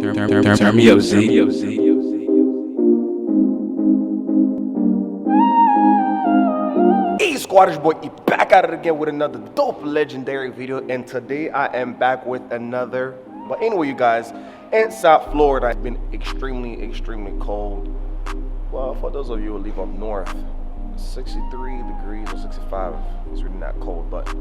Turn me up, Z. Hey squatters boy, you back at it again with another dope legendary video, and today I am back with another. But anyway, you guys, in South Florida, it's been extremely cold. Well, for those of you who live up north, 63 degrees or 65 is really not cold, but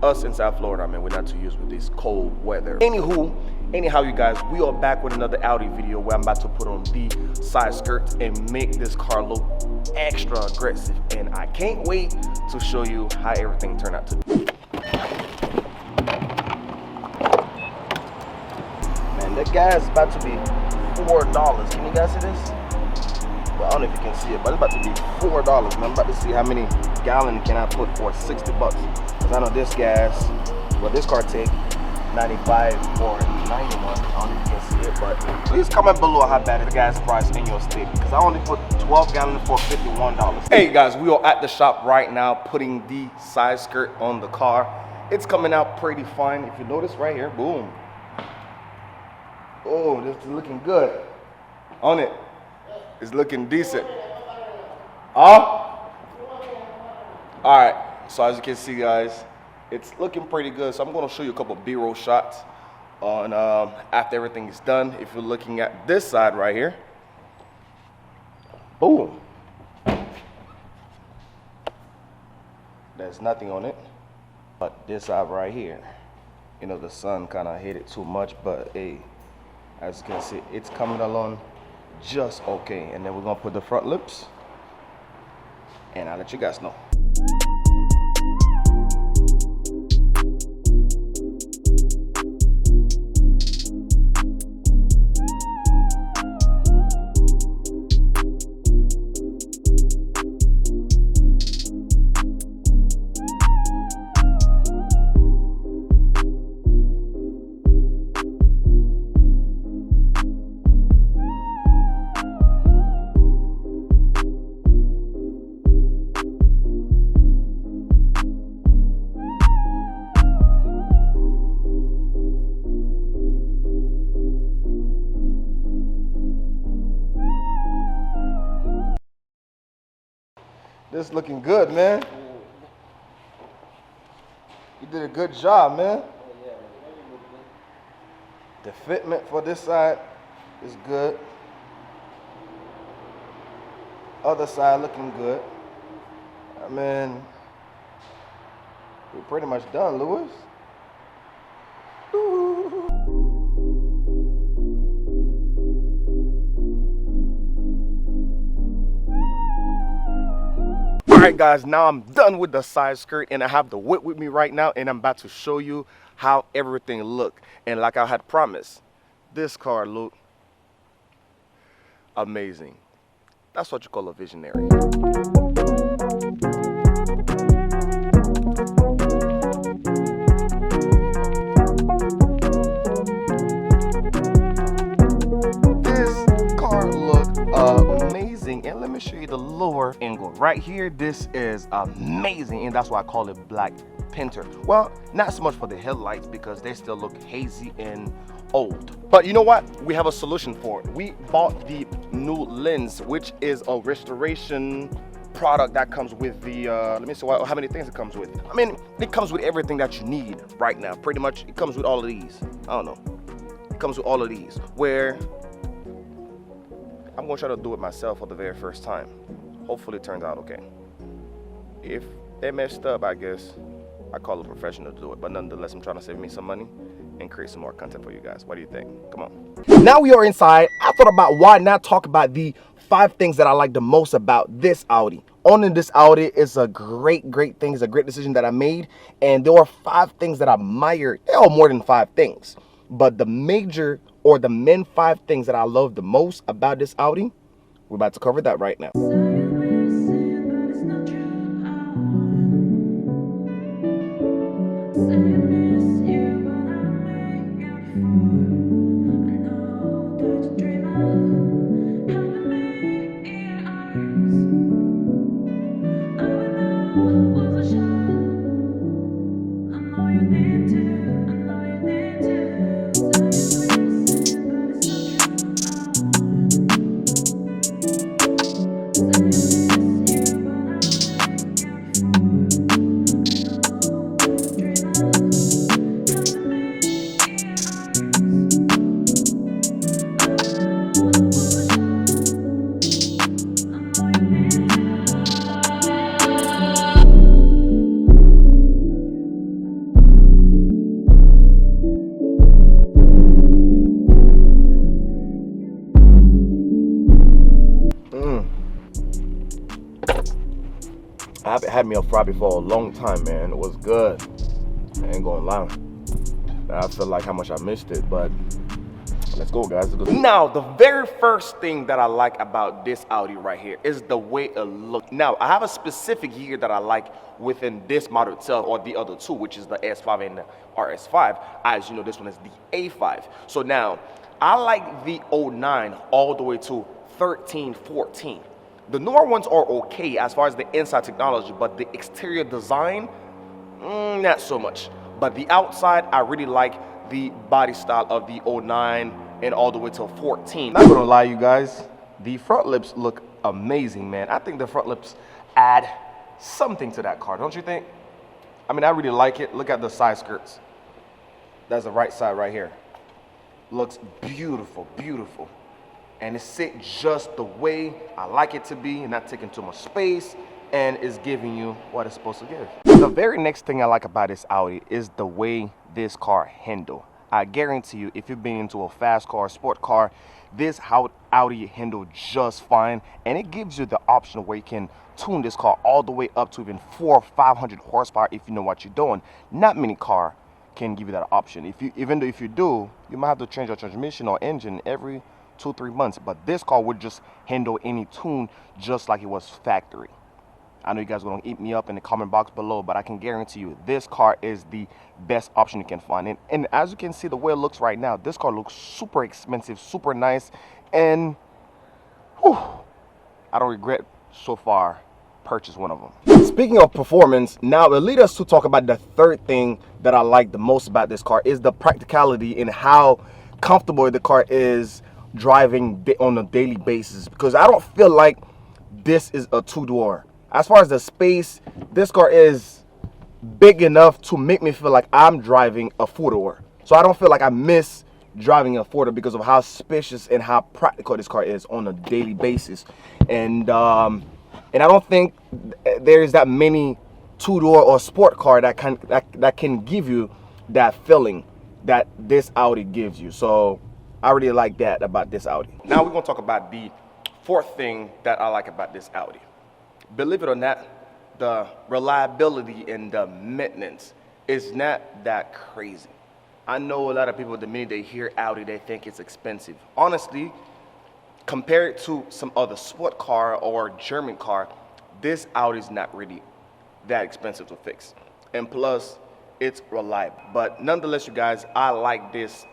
us in South Florida, I mean, we're not too used with this cold weather. Anyhow, you guys, we are back with another Audi video where I'm about to put on the side skirts and make this car look extra aggressive. And I can't wait to show you how everything turned out to be. Man, that gas is about to be $4. Can you guys see this? Well, I don't know if you can see it, but it's about to be $4, man. I'm about to see how many gallons can I put for 60 bucks. Because I know this gas, well, this car take 95 or 91. I don't know if you can see it, but please comment below how bad the gas price in your state, because I only put 12 gallons for $51. Hey guys, we are at the shop right now putting the side skirt on the car. It's coming out pretty fine. If you notice right here, boom. Oh, this is looking good on it. It's looking decent. All right, so as you can see, guys, it's looking pretty good. So I'm going to show you a couple of B-roll shots on after everything is done. If you're looking at this side right here, boom, there's nothing on it. But this side right here, you know, the sun kind of hit it too much, but hey, as you can see, it's coming along just okay. And then we're gonna put the front lips, and I'll let you guys know. This looking good, man. You did a good job, man. The fitment for this side is good. Other side looking good. I mean, we're pretty much done, Lewis. Alright guys, now I'm done with the side skirt and I have the whip with me right now, and I'm about to show you how everything look. And like I had promised, this car look amazing. That's what you call a visionary. Amazing. And let me show you the lower angle right here. This is amazing, and that's why I call it Black Panther. Well, not so much for the headlights because they still look hazy and old, but you know what, we have a solution for it. We bought the new lens, which is a restoration product that comes with the let me see how many things it comes with. I mean, it comes with everything that you need right now. Pretty much it comes with all of these. I don't know, it comes with all of these, where I'm gonna try to do it myself for the very first time. Hopefully it turns out okay. If they messed up, I guess I call a professional to do it, but nonetheless, I'm trying to save me some money and create some more content for you guys. What do you think? Come on. Now we are inside. I thought about why not talk about the 5 things that I like the most about this Audi. Owning this Audi is a great thing. It's a great decision that I made, and there are 5 things that I admired. There are more than 5 things, but the major or the main 5 things that I love the most about this Audi, we're about to cover that right now. I haven't had me a fry before a long time, man. It was good. I ain't gonna lie. I feel like how much I missed it, but let's go, guys. Let's go. Now, the very first thing that I like about this Audi right here is the way it looks. Now, I have a specific year that I like within this model itself, or the other two, which is the S5 and the RS5. As you know, this one is the A5. So now, I like the 09 all the way to 13, 14. The newer ones are okay as far as the inside technology, but the exterior design, not so much. But the outside, I really like the body style of the 09 and all the way to 14. Not gonna lie, you guys, the front lips look amazing, man. I think the front lips add something to that car, don't you think? I mean, I really like it. Look at the side skirts. That's the right side right here. Looks beautiful, beautiful. And it's sit just the way I like it to be, and not taking too much space, and is giving you what it's supposed to give. The very next thing I like about this Audi is the way this car handle. I guarantee you, if you've been into a fast car, sport car, this Audi handle just fine, and it gives you the option where you can tune this car all the way up to even 400 or 500 horsepower if you know what you're doing. Not many car can give you that option. Even though if you do, you might have to change your transmission or engine every 2-3 months, but this car would just handle any tune just like it was factory. I know you guys are going to eat me up in the comment box below, but I can guarantee you this car is the best option you can find. And as you can see the way it looks right now, this car looks super expensive, super nice, and whew, I don't regret so far purchase one of them. Speaking of performance, now it leads us to talk about the third thing that I like the most about this car is the practicality and how comfortable the car is driving on a daily basis, because I don't feel like this is a two-door. As far as the space, this car is big enough to make me feel like I'm driving a four-door. So I don't feel like I miss driving a four-door because of how spacious and how practical this car is on a daily basis. And I don't think there's that many two-door or sport car that can give you that feeling that this Audi gives you. So I really like that about this Audi. Now we're gonna talk about the fourth thing that I like about this Audi. Believe it or not, the reliability and the maintenance is not that crazy. I know a lot of people, the minute they hear Audi, they think it's expensive. Honestly, compared to some other sport car or German car, this Audi is not really that expensive to fix. And plus, it's reliable. But nonetheless, you guys, I like this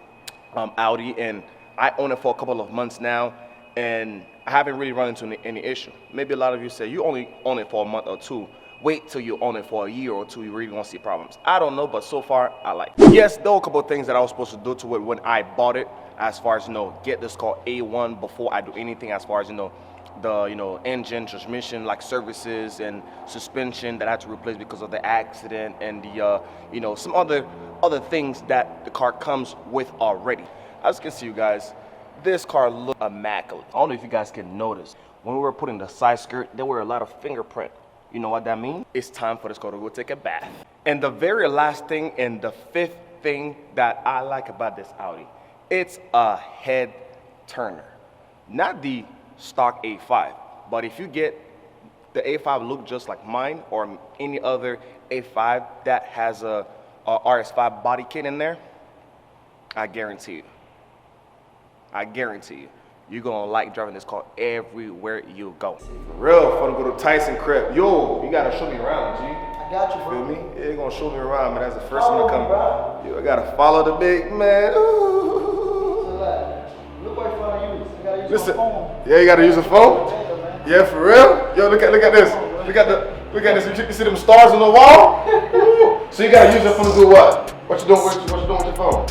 Audi, and I own it for a couple of months now, and I haven't really run into any issue. Maybe a lot of you say you only own it for a month or two. Wait till you own it for a year or two, you really won't see problems. I don't know, but so far I like it. Yes, there were a couple of things that I was supposed to do to it when I bought it, as far as get this car A1 before I do anything, as far as the engine, transmission, like services and suspension that I had to replace because of the accident, and the some other things that the car comes with already. As you can see, you guys, this car looks immaculate. I don't know if you guys can notice, when we were putting the side skirt, there were a lot of fingerprint. You know what that means? It's time for this car to go take a bath. And the very last thing, and the fifth thing that I like about this Audi, it's a head turner. Not the stock A5, but if you get the A5 look just like mine or any other A5 that has a RS5 body kit in there, I guarantee you, you're gonna like driving this car everywhere you go. For real, fun to go to Tyson crib. Yo, you gotta show me around, G. I got you, bro. Feel me? Yeah, you're gonna show me around, man. That's the first one to come. Yo, I gotta follow the big man. Ooh. Look what phone I use. You gotta use Listen, my phone. yeah, you gotta use a phone. Yeah, for real. Yo, look at this. Look at this. You see them stars on the wall? So you gotta use your phone to do what? What you doing with your phone?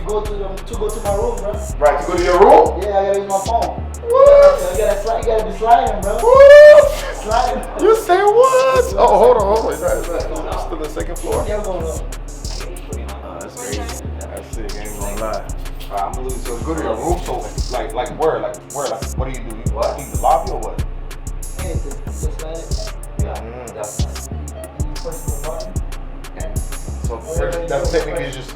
Go to my room, bro. Right, to go to your room? Yeah, I gotta use my phone. What? You gotta be sliding, bro. What? Sliding. You say what? Oh, hold on. Is that still on the second floor? Yeah, go up. That's crazy. That's sick, I ain't gonna lie. I'm gonna lose. So go to your room, so like where? Like what do you do? You what? You the lobby or what? Anything. Just like it. Yeah. That's you push the button. So that's technically just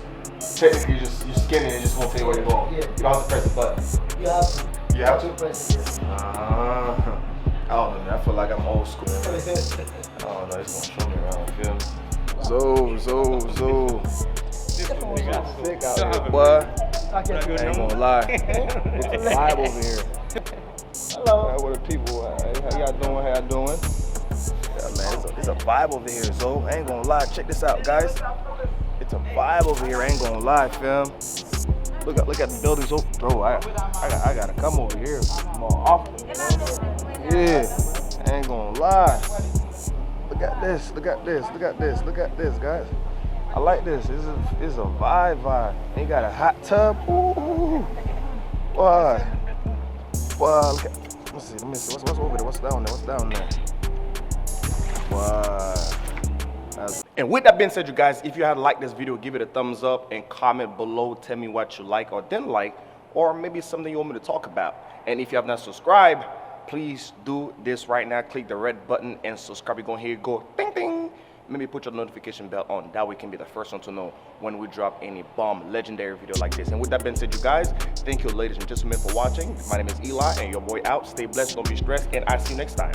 you skin it and it just won't tell you where you're going. Yeah. You don't have to press the button. You have to. You have to? Press it. I don't know, man. I feel like I'm old school. I don't know, it's gonna show me around, feel me? Zo. Sick out here, boy. I ain't gonna lie. It's a vibe over here. Hello. What the people, how y'all doing? How y'all doing? Yeah, man, it's a vibe over here, Zo. I ain't gonna lie. Check this out, guys. It's a vibe over here. I ain't gonna lie, fam. Look at the buildings. Oh, bro, I gotta come over here more often. Yeah, I ain't gonna lie. Look at this, guys. I like this. It's a vibe. They got a hot tub. Ooh, boy. Look at. Let me see. What's over there? What's down there? Wow. And with that being said, you guys, if you had liked this video, give it a thumbs up and comment below. Tell me what you like or didn't like, or maybe something you want me to talk about. And if you have not subscribed, please do this right now. Click the red button and subscribe. You're going to hear it go ding ding. Maybe put your notification bell on. That way you can be the first one to know when we drop any bomb legendary video like this. And with that being said, you guys, thank you ladies and gentlemen for watching. My name is Eli and your boy out. Stay blessed, don't be stressed, and I'll see you next time.